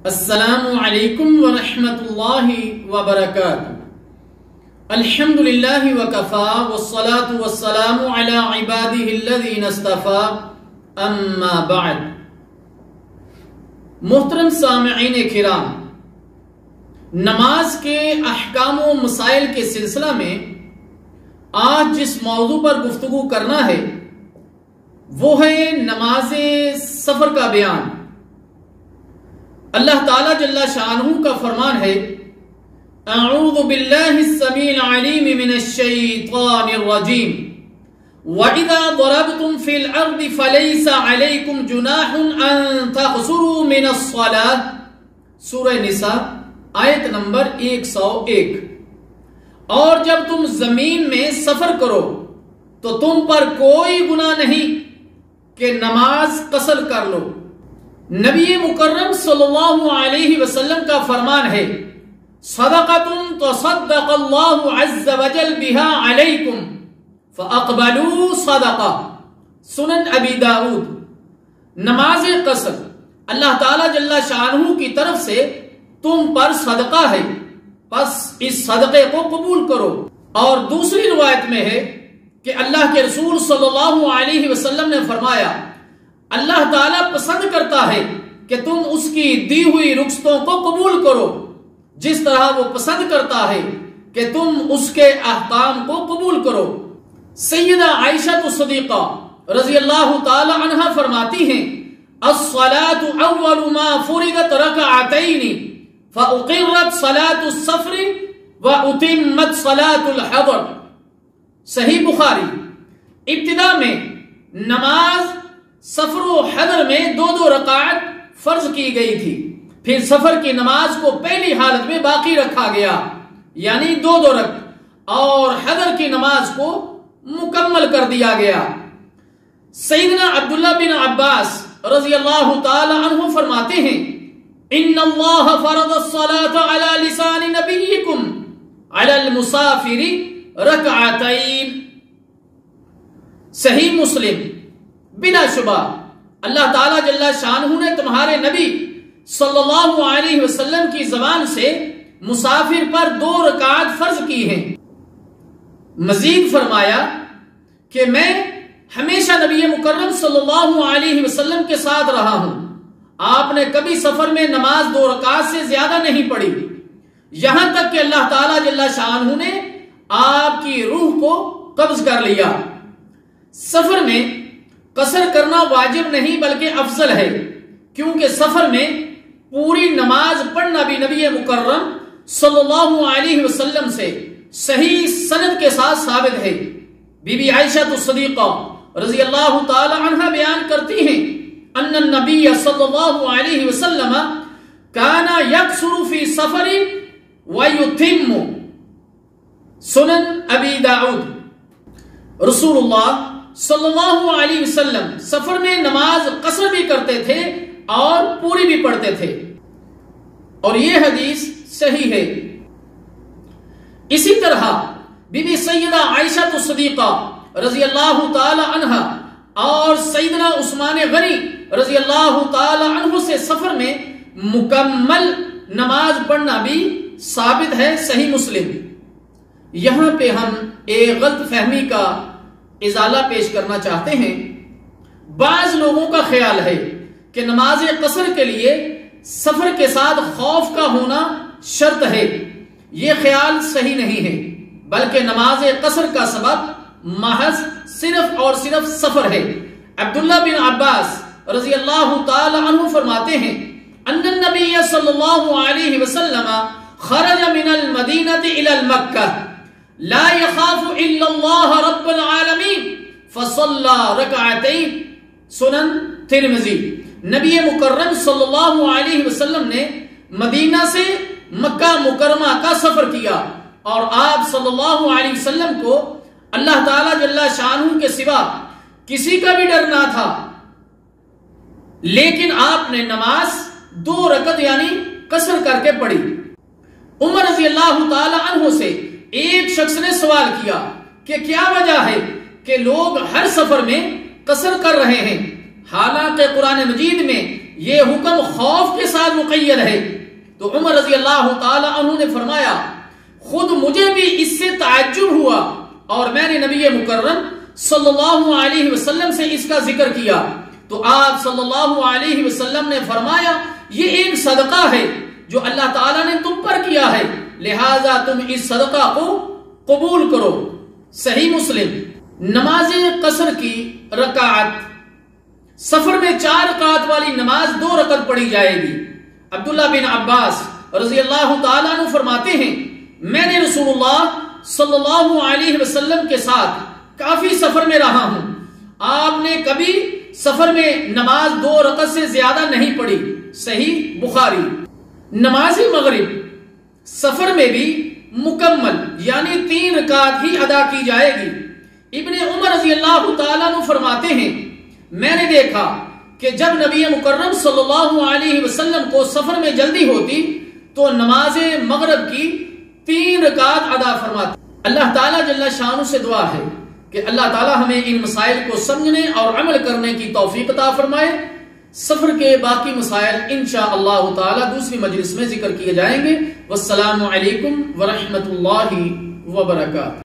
السلام علیکم ورحمۃ اللہ وبرکاتہ۔ الحمدللہ وکفا والصلاة والسلام علی عبادہ الذین اصطفیٰ، اما بعد۔ محترم سامعین کرام، نماز کے احکام و مسائل کے سلسلہ میں آج جس موضوع پر گفتگو کرنا ہے وہ ہے نماز سفر کا بیان۔ اللہ تعالیٰ جل شانہ کا فرمان ہے، اعوذ باللہ السمیع العلیم من الشیطان الرجیم، وَإِذَا ضَرَبْتُمْ فِي الْأَرْضِ فَلَيْسَ عَلَيْكُمْ جُنَاحٌ أَن تَقْصُرُوا مِنَ الصَّلَاةِ، سورہ نساء آیت نمبر 101۔ اور جب تم زمین میں سفر کرو تو تم پر کوئی گناہ نہیں کہ نماز قصر کر لو۔ نبی مکرم صلی اللہ علیہ وسلم کا فرمان ہے، صدقۃ تصدق اللہ عز وجل بها علیکم فاقبلوا صدقہ، سنن ابی داؤد۔ نماز قصر اللہ تعالی جل شانہ کی طرف سے تم پر صدقہ ہے، بس اس صدقے کو قبول کرو۔ اور دوسری روایت میں ہے کہ اللہ کے رسول صلی اللہ علیہ وسلم نے فرمایا، اللہ تعالیٰ پسند کرتا ہے کہ تم اس کی دی ہوئی رخصتوں کو قبول کرو، جس طرح وہ پسند کرتا ہے کہ تم اس کے احکام کو قبول کرو۔ سیدہ عائشہ صدیقہ رضی اللہ تعالی عنہا فرماتی ہیں، الصلاة اول ما فرضت رکعتین فاقرت صلاة السفر واتمت صلاة الحضر، صحیح بخاری۔ ابتدا میں نماز سفر و حضر میں دو رکعت فرض کی گئی تھی، پھر سفر کی نماز کو پہلی حالت میں باقی رکھا گیا، یعنی دو رکعت، اور حضر کی نماز کو مکمل کر دیا گیا۔ سیدنا عبداللہ بن عباس رضی اللہ تعالی عنہ فرماتے ہیں، ان اللہ فرض الصلاة علی لسان نبیکم علی المسافر رکعتین، صحیح مسلم۔ بلا شبہ اللہ تعالیٰ جل شانہ نے تمہارے نبی صلی اللہ علیہ وسلم کی زبان سے مسافر پر 2 رکعت فرض کی ہیں۔ مزید فرمایا کہ میں ہمیشہ نبی مکرم صلی اللہ علیہ وسلم کے ساتھ رہا ہوں، آپ نے کبھی سفر میں نماز 2 رکعت سے زیادہ نہیں پڑھی، یہاں تک کہ اللہ تعالیٰ جل شانہ نے آپ کی روح کو قبض کر لیا۔ سفر میں قصر کرنا واجب نہیں بلکہ افضل ہے، کیونکہ سفر میں پوری نماز پڑھنا بھی نبی مکرم صلی اللہ علیہ وسلم سے صحیح سند کے ساتھ ثابت ہے۔ بی بی عائشہ صدیقہ رضی اللہ تعالی عنہ بیان کرتی ہیں، ان النبی صلی اللہ علیہ وسلم کان یقصر فی سفر ویتم، سنن ابی داؤد۔ رسول اللہ صلی اللہ علیہ وسلم سفر میں نماز قصر بھی کرتے تھے اور پوری بھی پڑھتے تھے، اور یہ حدیث صحیح ہے۔ اسی طرح بی بی سیدہ عائشہ صدیقہ رضی اللہ تعالی عنہ اور سیدنا عثمان غنی رضی اللہ تعالی عنہ سے سفر میں مکمل نماز پڑھنا بھی ثابت ہے، صحیح مسلم۔ یہاں پہ ہم ایک غلط فہمی کا ازالہ پیش کرنا چاہتے ہیں۔ بعض لوگوں کا خیال ہے کہ نماز قصر کے لیے سفر کے ساتھ خوف کا ہونا شرط ہے، یہ خیال صحیح نہیں ہے، بلکہ نماز قصر کا سبب محض صرف اور صرف سفر ہے۔ عبداللہ بن عباس رضی اللہ تعالی عنہ فرماتے ہیں، ان النبی صلی اللہ علیہ وسلم خرج من المدینہ الی المکہ لا يخاف الا اللہ رب العالمین فصلی رکعتین، سنن ترمذی۔ نبی مکرم صلی اللہ علیہ وسلم نے مدینہ سے مکہ مکرمہ کا سفر کیا، اور آپ صلی اللہ علیہ وسلم کو اللہ تعالی جل شانہ کے سوا کسی کا بھی ڈر نہ تھا، لیکن آپ نے نماز 2 رکعت یعنی قصر کر کے پڑھی۔ عمر رضی اللہ تعالی عنہ سے ایک شخص نے سوال کیا کہ کیا وجہ ہے کہ لوگ ہر سفر میں قصر کر رہے ہیں، حالانکہ قرآن مجید میں یہ حکم خوف کے ساتھ مقید ہے۔ تو عمر رضی اللہ تعالی عنہ نے فرمایا خود مجھے بھی اس سے تعجب ہوا اور میں نے نبی مکرم صلی اللہ علیہ وسلم سے اس کا ذکر کیا تو آپ صلی اللہ علیہ وسلم نے فرمایا یہ ایک صدقہ ہے جو اللہ تعالیٰ نے تم پر کیا ہے، لہٰذا تم اس صدقہ کو قبول کرو۔ صحیح مسلم۔ نماز قصر کی رکعت، سفر میں 4 رکعت والی نماز 2 رکعت پڑھی جائے گی۔ عبداللہ بن عباس رضی اللہ تعالیٰ عنہ فرماتے ہیں میں نے رسول اللہ صلی اللہ علیہ وسلم کے ساتھ کافی سفر میں رہا ہوں، آپ نے کبھی سفر میں نماز 2 رکعت سے زیادہ نہیں پڑھی۔ صحیح بخاری۔ نماز مغرب سفر میں بھی مکمل یعنی 3 رکعت ہی ادا کی جائے گی۔ ابن عمر رضی اللہ تعالیٰ عنہ فرماتے ہیں میں نے دیکھا کہ جب نبی مکرم صلی اللہ علیہ وسلم کو سفر میں جلدی ہوتی تو نماز مغرب کی 3 رکعت ادا فرماتے۔ اللہ تعالیٰ جل شانہ سے دعا ہے کہ اللہ تعالیٰ ہمیں ان مسائل کو سمجھنے اور عمل کرنے کی توفیق عطا فرمائے۔ سفر کے باقی مسائل انشاءاللہ تعالیٰ دوسری مجلس میں ذکر کیے جائیں گے۔ والسلام علیکم ورحمۃ اللہ وبرکاتہ۔